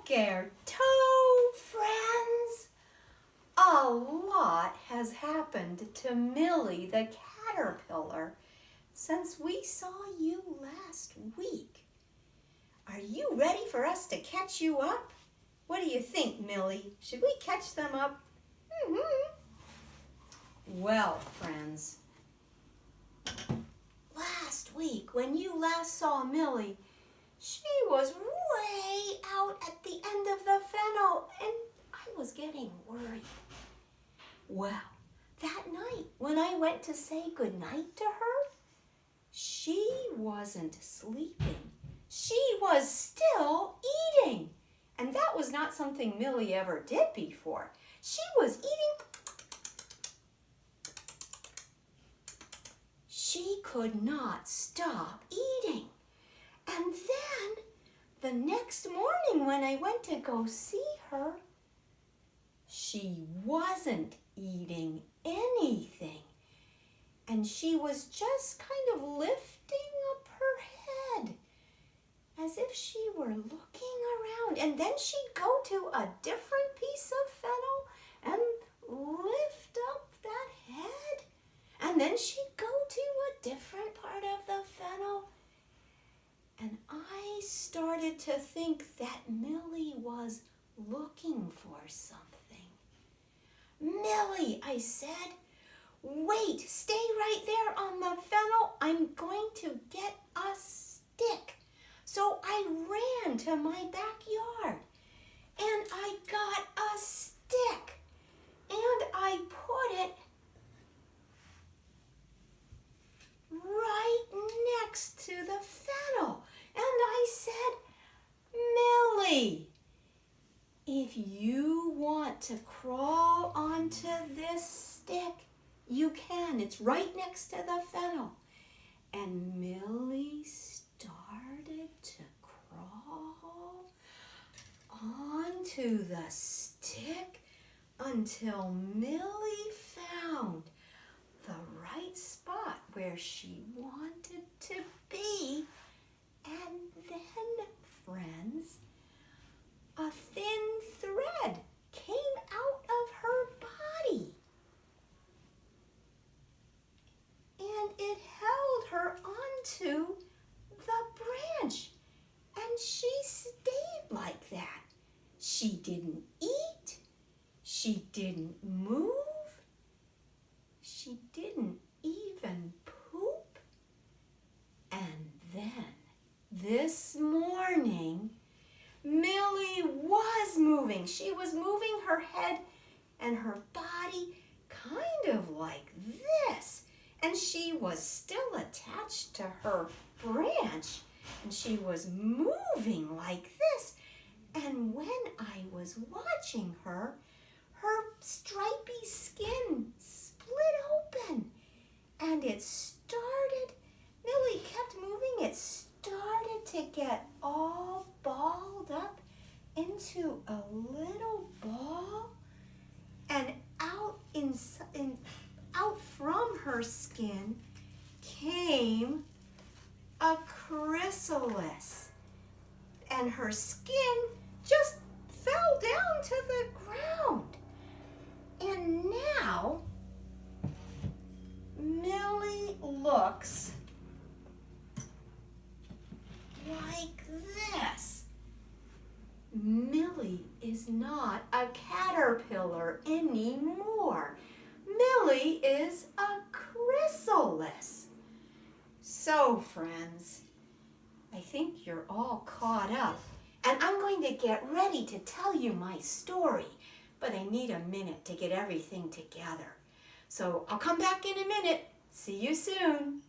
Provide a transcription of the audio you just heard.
Toe, friends! A lot has happened to Millie the caterpillar since we saw you last week. Are you ready for us to catch you up? What do you think, Millie? Should we catch them up? Well, friends, last week when you last saw Millie, she was way out at the end of the fennel, and I was getting worried. Well, that night when I went to say goodnight to her, she wasn't sleeping. She was still eating. And that was not something Millie ever did before. She was eating. She could not stop eating. And then, the next morning when I went to go see her, she wasn't eating anything. And she was just kind of lifting up her head as if she were looking around. And then she'd go to a different piece of fennel and lift up that head. And then she'd go to a different part of the fennel. And I started to think that Millie was looking for something. Millie, I said, wait, stay right there on the fennel. I'm going to get a stick. So I ran to my backyard and I got a stick and I put it right next to the fennel. And I said, Millie, if you want to crawl onto this stick, you can. It's right next to the fennel. And Millie started to crawl onto the stick until Millie found the right spot where she wanted to be. And then, friends, a thin thread came out of her body. And it held her onto the branch. And she stayed like that. She didn't eat. She didn't move. She didn't even poop. And then, this morning, Millie was moving. She was moving her head and her body kind of like this. And she was still attached to her branch. And she was moving like this. And when I was watching her, her stripy skin split open. And it started, Millie kept moving, it started to get all balled up into a little ball. And out from her skin came a chrysalis. And her skin just fell down to the ground. And now, Millie looks like this. Millie is not a caterpillar anymore. Millie is a chrysalis. So, friends, I think you're all caught up. And I'm going to get ready to tell you my story. But I need a minute to get everything together. So I'll come back in a minute. See you soon.